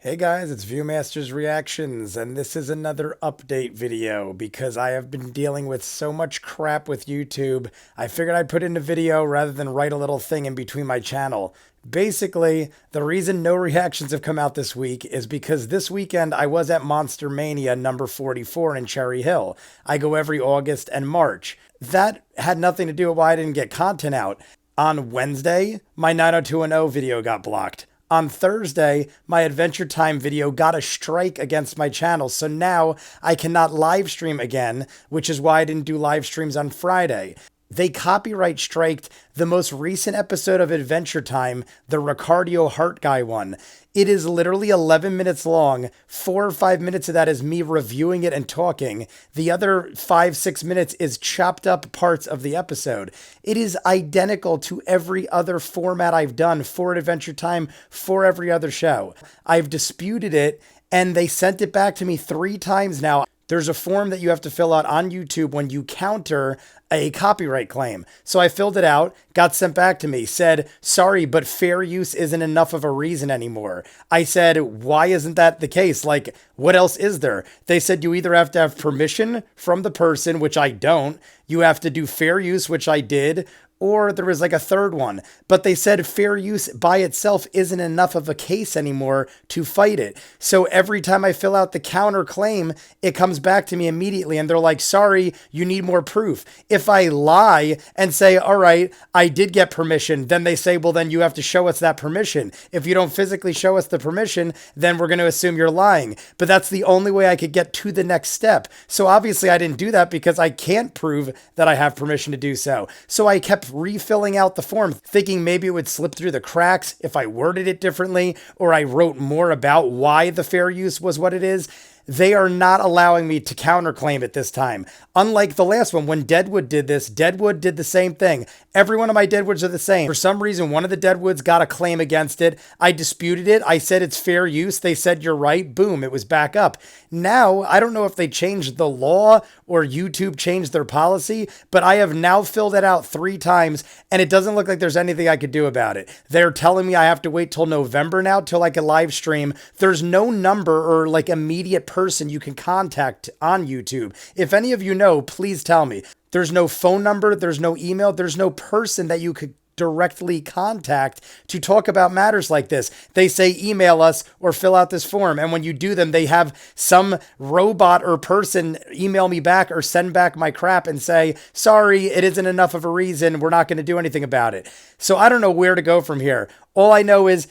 Hey guys, it's ViewMasters Reactions, and this is another update video because I have been dealing with so much crap with YouTube. I figured I'd put in a video rather than write a little thing in between my channel. Basically, the reason no reactions have come out this week is because this weekend I was at Monster Mania number 44 in Cherry Hill. I go every August and March. That had nothing to do with why I didn't get content out. On Wednesday, my 90210 video got blocked. On Thursday, my Adventure Time video got a strike against my channel, so now I cannot live stream again, which is why I didn't do live streams on Friday. They copyright striked the most recent episode of Adventure Time, the Ricardio Heart Guy one. It is literally 11 minutes long. 4 or 5 minutes of that is me reviewing it and talking. The other 5-6 minutes is chopped up parts of the episode. It is identical to every other format I've done for Adventure Time, for every other show. I've disputed it, and they sent it back to me 3 times now. There's a form that you have to fill out on YouTube when you counter a copyright claim. So I filled it out, got sent back to me, said, sorry, but fair use isn't enough of a reason anymore. I said, why isn't that the case? Like, what else is there? They said you either have to have permission from the person, which I don't, you have to do fair use, which I did, or there was like a third one, but they said fair use by itself isn't enough of a case anymore to fight it. So every time I fill out the counter claim, it comes back to me immediately and they're like, sorry, you need more proof. If I lie and say, all right, I did get permission, then they say, well, then you have to show us that permission. If you don't physically show us the permission, then we're going to assume you're lying. But that's the only way I could get to the next step. So obviously I didn't do that because I can't prove that I have permission to do so. So I kept refilling out the form, thinking maybe it would slip through the cracks if I worded it differently, or I wrote more about why the fair use was what it is. They are not allowing me to counterclaim it this time. Unlike the last one, when Deadwood did this, Deadwood did the same thing. Every one of my Deadwoods are the same. For some reason, one of the Deadwoods got a claim against it. I disputed it. I said it's fair use. They said you're right. Boom, it was back up. Now, I don't know if they changed the law or YouTube changed their policy, but I have now filled it out 3 times, and it doesn't look like there's anything I could do about it. They're telling me I have to wait till November now till I can live stream. There's no number or like immediate person you can contact on YouTube. If any of you know, please tell me. There's no phone number, there's no email, there's no person that you could directly contact to talk about matters like this. They say email us or fill out this form, and when you do them, they have some robot or person email me back or send back my crap and say, sorry, it isn't enough of a reason, we're not going to do anything about it. So I don't know where to go from here. All I know is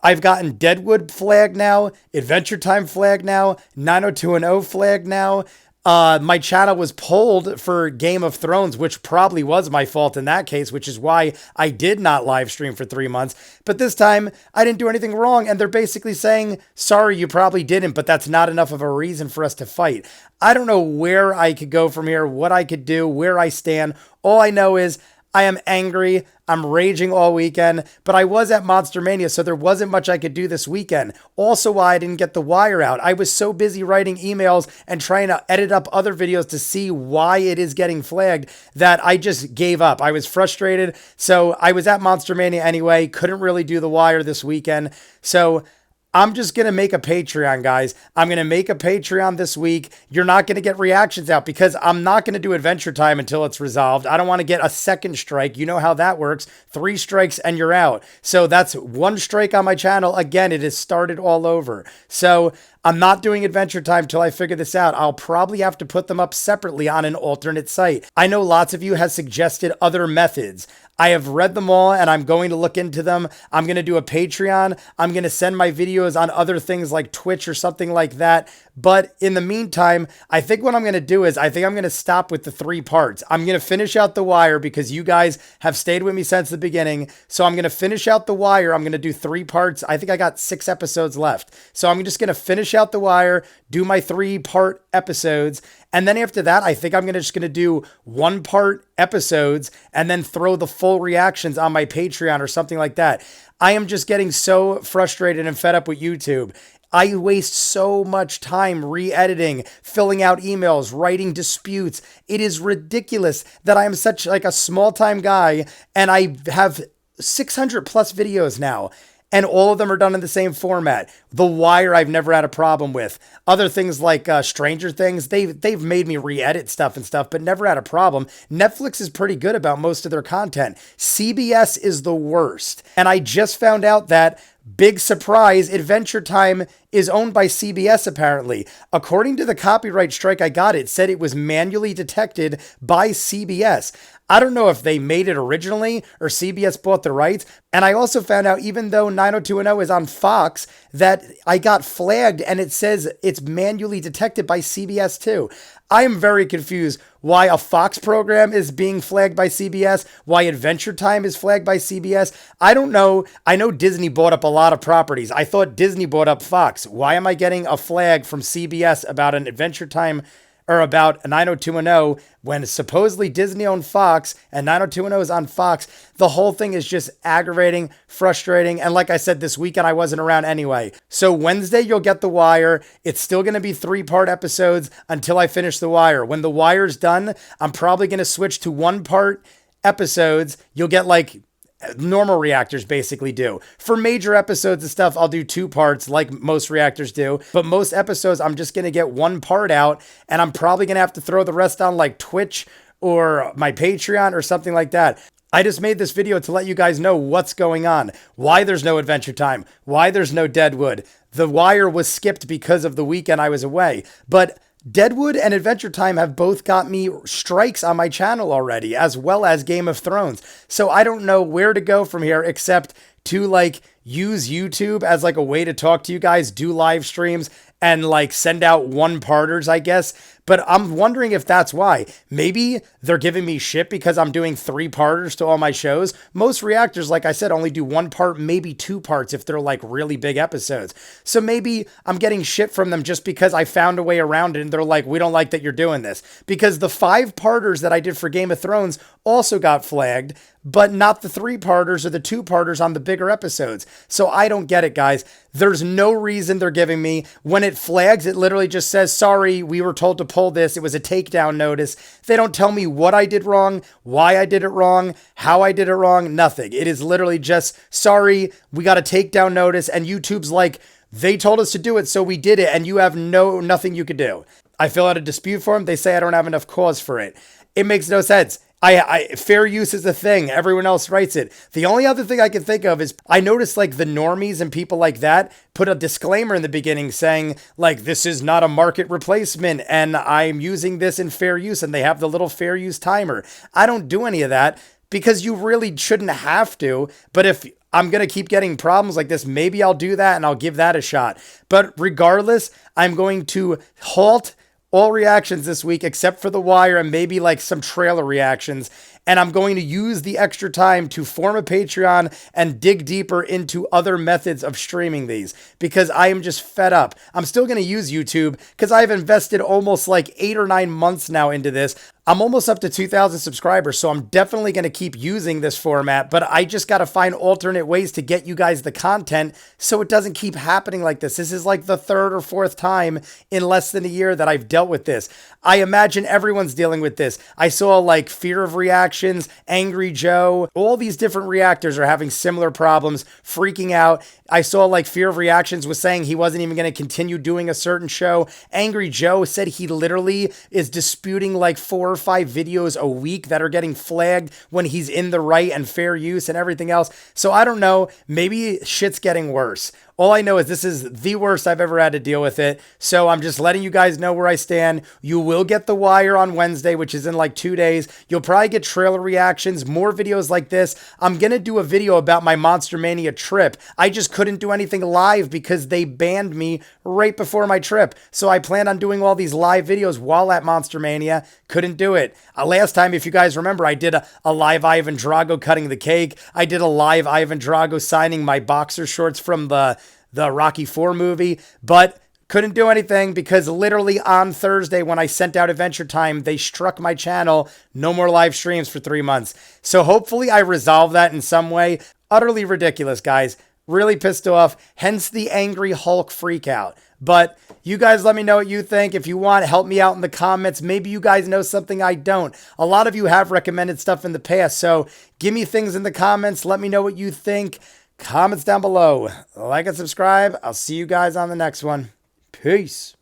I've gotten Deadwood flag now, Adventure Time flag now, 90210 flag now. My channel was pulled for Game of Thrones, which probably was my fault in that case, which is why I did not live stream for 3 months. But this time I didn't do anything wrong. And they're basically saying, sorry, you probably didn't, but that's not enough of a reason for us to fight. I don't know where I could go from here, what I could do, where I stand. All I know is I am angry. I'm raging all weekend, but I was at Monster Mania, so there wasn't much I could do this weekend. Also why I didn't get the wire out. I was so busy writing emails and trying to edit up other videos to see why it is getting flagged that I just gave up. I was frustrated. So I was at Monster Mania anyway, couldn't really do the wire this weekend. So I'm just going to make a Patreon, guys. I'm going to make a Patreon this week. You're not going to get reactions out because I'm not going to do Adventure Time until it's resolved. I don't want to get a second strike. You know how that works. 3 strikes and you're out. So that's 1 strike on my channel. Again, it has started all over. So I'm not doing Adventure Time till I figure this out. I'll probably have to put them up separately on an alternate site. I know lots of you have suggested other methods. I have read them all and I'm going to look into them. I'm going to do a Patreon. I'm going to send my videos on other things like Twitch or something like that. But in the meantime, I think what I'm going to do is I think I'm going to stop with the 3 parts. I'm going to finish out The Wire because you guys have stayed with me since the beginning. So I'm going to finish out The Wire. I'm going to do 3 parts. I think I got 6 episodes left. So I'm just going to finish out The Wire, do my 3-part episodes. And then after that, I think I'm just going to do 1-part episodes and then throw the full reactions on my Patreon or something like that. I am just getting so frustrated and fed up with YouTube. I waste so much time re-editing, filling out emails, writing disputes. It is ridiculous that I am such like a small-time guy and I have 600 plus videos now. and all of them are done in the same format. The Wire, I've never had a problem with. Other things like Stranger Things, they've made me re-edit stuff and stuff, but never had a problem. Netflix is pretty good about most of their content. CBS is the worst. And I just found out that, big surprise, Adventure Time is owned by CBS apparently. According to the copyright strike I got, it said it was manually detected by CBS. I don't know if they made it originally or CBS bought the rights. And I also found out, even though 90210 is on Fox, that I got flagged and it says it's manually detected by CBS too. I am very confused why a Fox program is being flagged by CBS, why Adventure Time is flagged by CBS. I don't know. I know Disney bought up a lot of properties. I thought Disney bought up Fox. Why am I getting a flag from CBS about an Adventure Time or about 90210 when supposedly Disney owned Fox and 90210 is on Fox? The whole thing is just aggravating, frustrating. And like I said, this weekend I wasn't around anyway. So Wednesday, you'll get The Wire. It's still going to be 3-part episodes until I finish The Wire. When The Wire's done, I'm probably going to switch to 1-part episodes. You'll get like normal reactors basically do. For major episodes and stuff, I'll do 2 parts like most reactors do. But most episodes, I'm just going to get 1 part out, and I'm probably going to have to throw the rest on like Twitch or my Patreon or something like that. I just made this video to let you guys know what's going on, why there's no Adventure Time, why there's no Deadwood. The Wire was skipped because of the weekend I was away, but Deadwood and Adventure Time have both got me strikes on my channel already, as well as Game of Thrones. So I don't know where to go from here except to like use YouTube as like a way to talk to you guys, do live streams, and like send out 1-parters, I guess. But I'm wondering if that's why. Maybe they're giving me shit because I'm doing 3-parters to all my shows. Most reactors, like I said, only do 1 part, maybe 2 parts if they're like really big episodes. So maybe I'm getting shit from them just because I found a way around it and they're like, we don't like that you're doing this. Because the 5-parters that I did for Game of Thrones also got flagged, but not the 3-parters or the 2-parters on the bigger episodes. So I don't get it, guys. There's no reason they're giving me. When it flags, it literally just says, sorry, we were told to pull this. It was a takedown notice. They don't tell me what I did wrong, why I did it wrong, how I did it wrong, nothing. It is literally just, sorry, we got a takedown notice, and YouTube's like, they told us to do it, so we did it, and you have nothing you could do. I fill out a dispute form. They say I don't have enough cause for it. It makes no sense. Fair use is a thing. Everyone else writes it. The only other thing I can think of is I noticed like the normies and people like that put a disclaimer in the beginning saying like, this is not a market replacement and I'm using this in fair use, and they have the little fair use timer. I don't do any of that because you really shouldn't have to. But if I'm going to keep getting problems like this, maybe I'll do that and I'll give that a shot. But regardless, I'm going to halt all reactions this week except for The Wire and maybe like some trailer reactions. And I'm going to use the extra time to form a Patreon and dig deeper into other methods of streaming these because I am just fed up. I'm still going to use YouTube because I've invested almost like 8 or 9 months now into this. I'm almost up to 2,000 subscribers, so I'm definitely going to keep using this format, but I just got to find alternate ways to get you guys the content so it doesn't keep happening like this. This is like the 3rd or 4th time in less than a year that I've dealt with this. I imagine everyone's dealing with this. I saw like Fear of Reactions, Angry Joe, all these different reactors are having similar problems, freaking out. I saw like Fear of Reactions was saying he wasn't even going to continue doing a certain show. Angry Joe said he literally is disputing like 4 or 5 videos a week that are getting flagged when he's in the right and fair use and everything else. So I don't know, maybe shit's getting worse. All I know is this is the worst I've ever had to deal with it. So I'm just letting you guys know where I stand. You will get The Wire on Wednesday, which is in like 2 days. You'll probably get trailer reactions, more videos like this. I'm going to do a video about my Monster Mania trip. I just couldn't do anything live because they banned me right before my trip. So I plan on doing all these live videos while at Monster Mania. Couldn't do it. Last time, if you guys remember, I did a live Ivan Drago cutting the cake. I did a live Ivan Drago signing my boxer shorts from the Rocky IV movie, but couldn't do anything because literally on Thursday when I sent out Adventure Time, they struck my channel. No more live streams for 3 months. So hopefully I resolve that in some way. Utterly ridiculous, guys. Really pissed off. Hence the Angry Hulk freak out. But you guys let me know what you think. If you want, help me out in the comments. Maybe you guys know something I don't. A lot of you have recommended stuff in the past, so give me things in the comments. Let me know what you think. Comments down below. Like and subscribe. I'll see you guys on the next one. Peace.